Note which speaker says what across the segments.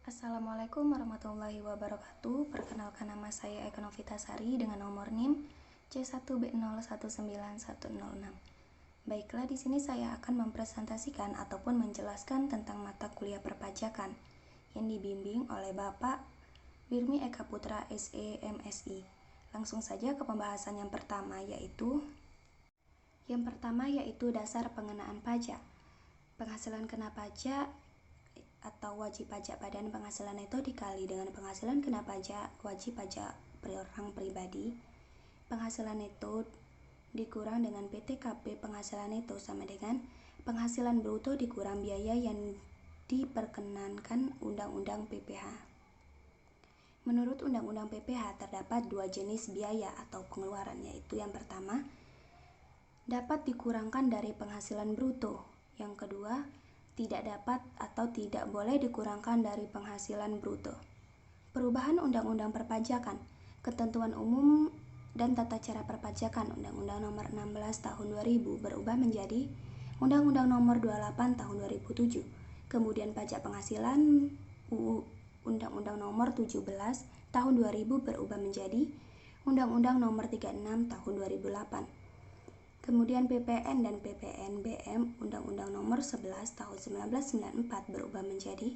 Speaker 1: Assalamualaikum warahmatullahi wabarakatuh. Perkenalkan, nama saya Eka Novitasari dengan nomor NIM C1B019106. Baiklah, di sini saya akan mempresentasikan ataupun menjelaskan tentang mata kuliah perpajakan yang dibimbing oleh Bapak Wirmi Eka Putra SE MSI. Langsung saja ke pembahasan yang pertama yaitu dasar pengenaan pajak. Penghasilan kena pajak atau wajib pajak badan penghasilan neto dikali dengan penghasilan kena pajak wajib pajak orang pribadi. Penghasilan neto dikurang dengan PTKP penghasilan neto sama dengan penghasilan bruto dikurang biaya yang diperkenankan Undang-Undang PPH. Menurut Undang-Undang PPH terdapat dua jenis biaya atau pengeluaran, yaitu yang pertama dapat dikurangkan dari penghasilan bruto, yang kedua tidak dapat atau tidak boleh dikurangkan dari penghasilan bruto. Perubahan Undang-Undang Perpajakan, Ketentuan Umum dan Tata Cara Perpajakan Undang-Undang Nomor 16 Tahun 2000 berubah menjadi Undang-Undang Nomor 28 Tahun 2007. Kemudian pajak penghasilan Undang-Undang Nomor 17 Tahun 2000 berubah menjadi Undang-Undang Nomor 36 Tahun 2008. Kemudian PPN dan PPNBM Undang-Undang Nomor 11 Tahun 1994 berubah menjadi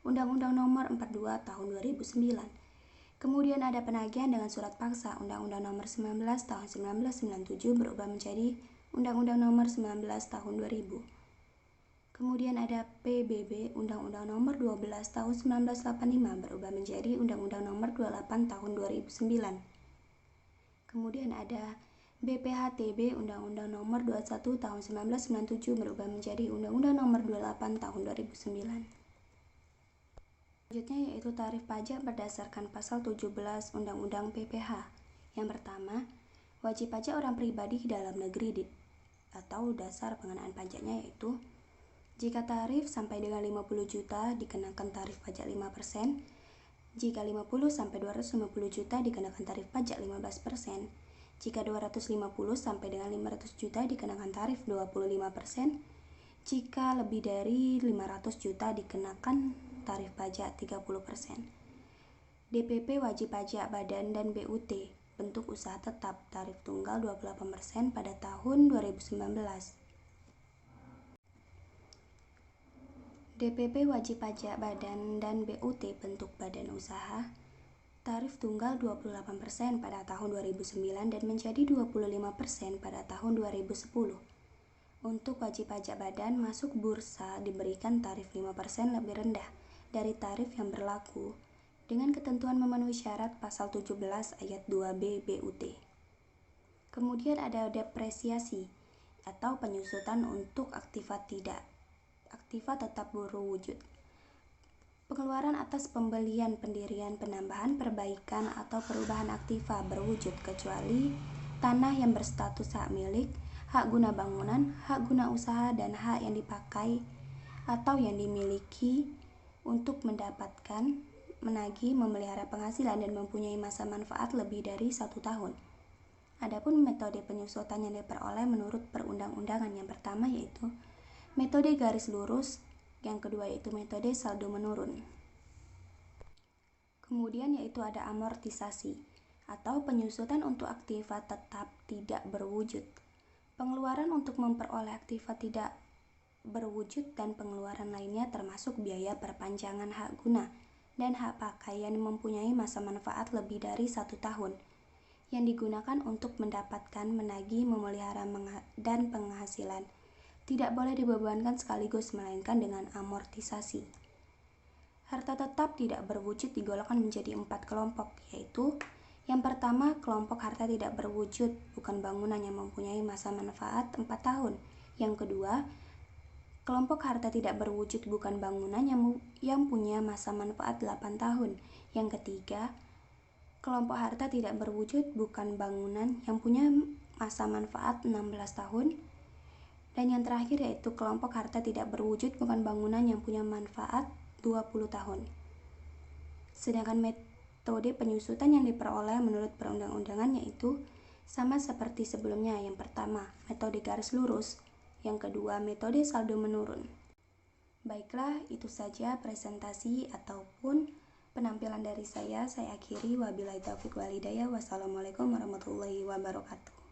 Speaker 1: Undang-Undang Nomor 42 Tahun 2009. Kemudian ada penagihan dengan surat paksa Undang-Undang Nomor 19 Tahun 1997 berubah menjadi Undang-Undang Nomor 19 Tahun 2000. Kemudian ada PBB Undang-Undang Nomor 12 Tahun 1985 berubah menjadi Undang-Undang Nomor 28 Tahun 2009. Kemudian ada BPHTB Undang-Undang Nomor 21 Tahun 1997 berubah menjadi Undang-Undang Nomor 28 Tahun 2009. Selanjutnya yaitu tarif pajak berdasarkan pasal 17 Undang-Undang PPH. Yang pertama, wajib pajak orang pribadi dalam negeri atau dasar pengenaan pajaknya yaitu jika tarif sampai dengan 50 juta dikenakan tarif pajak 5%, jika 50 sampai 250 juta dikenakan tarif pajak 15%. Jika 250 sampai dengan 500 juta dikenakan tarif 25%. Jika lebih dari 500 juta dikenakan tarif pajak 30%. DPP wajib pajak badan dan BUT bentuk usaha tetap tarif tunggal 28% pada tahun 2019. DPP wajib pajak badan dan BUT bentuk badan usaha tarif tunggal 28% pada tahun 2009 dan menjadi 25% pada tahun 2010. Untuk wajib pajak badan masuk bursa diberikan tarif 5% lebih rendah dari tarif yang berlaku dengan ketentuan memenuhi syarat pasal 17 ayat 2B BUT. Kemudian ada depresiasi atau penyusutan untuk aktiva tetap berwujud. Pengeluaran atas pembelian, pendirian, penambahan, perbaikan, atau perubahan aktiva berwujud kecuali tanah yang berstatus hak milik, hak guna bangunan, hak guna usaha, dan hak yang dipakai atau yang dimiliki untuk mendapatkan, menagih, memelihara penghasilan dan mempunyai masa manfaat lebih dari 1 tahun. Adapun metode penyusutan yang diperoleh menurut perundang-undangan, yang pertama yaitu metode garis lurus, yang kedua yaitu metode saldo menurun. Kemudian yaitu ada amortisasi atau penyusutan untuk aktiva tetap tidak berwujud. Pengeluaran untuk memperoleh aktiva tidak berwujud dan pengeluaran lainnya termasuk biaya perpanjangan hak guna dan hak pakai yang mempunyai masa manfaat lebih dari 1 tahun yang digunakan untuk mendapatkan, menagih, memelihara dan penghasilan tidak boleh dibebankan sekaligus melainkan dengan amortisasi. Harta tetap tidak berwujud digolongkan menjadi 4 kelompok, yaitu yang pertama kelompok harta tidak berwujud bukan bangunan yang mempunyai masa manfaat 4 tahun. Yang kedua, kelompok harta tidak berwujud bukan bangunan yang punya masa manfaat 8 tahun. Yang ketiga, kelompok harta tidak berwujud bukan bangunan yang punya masa manfaat 16 tahun. Dan yang terakhir yaitu kelompok harta tidak berwujud bukan bangunan yang punya manfaat 20 tahun. Sedangkan metode penyusutan yang diperoleh menurut perundang-undangan yaitu sama seperti sebelumnya. Yang pertama, metode garis lurus. Yang kedua, metode saldo menurun. Baiklah, itu saja presentasi ataupun penampilan dari saya. Saya akhiri, wabillahi taufiq walhidayah. Wassalamualaikum warahmatullahi wabarakatuh.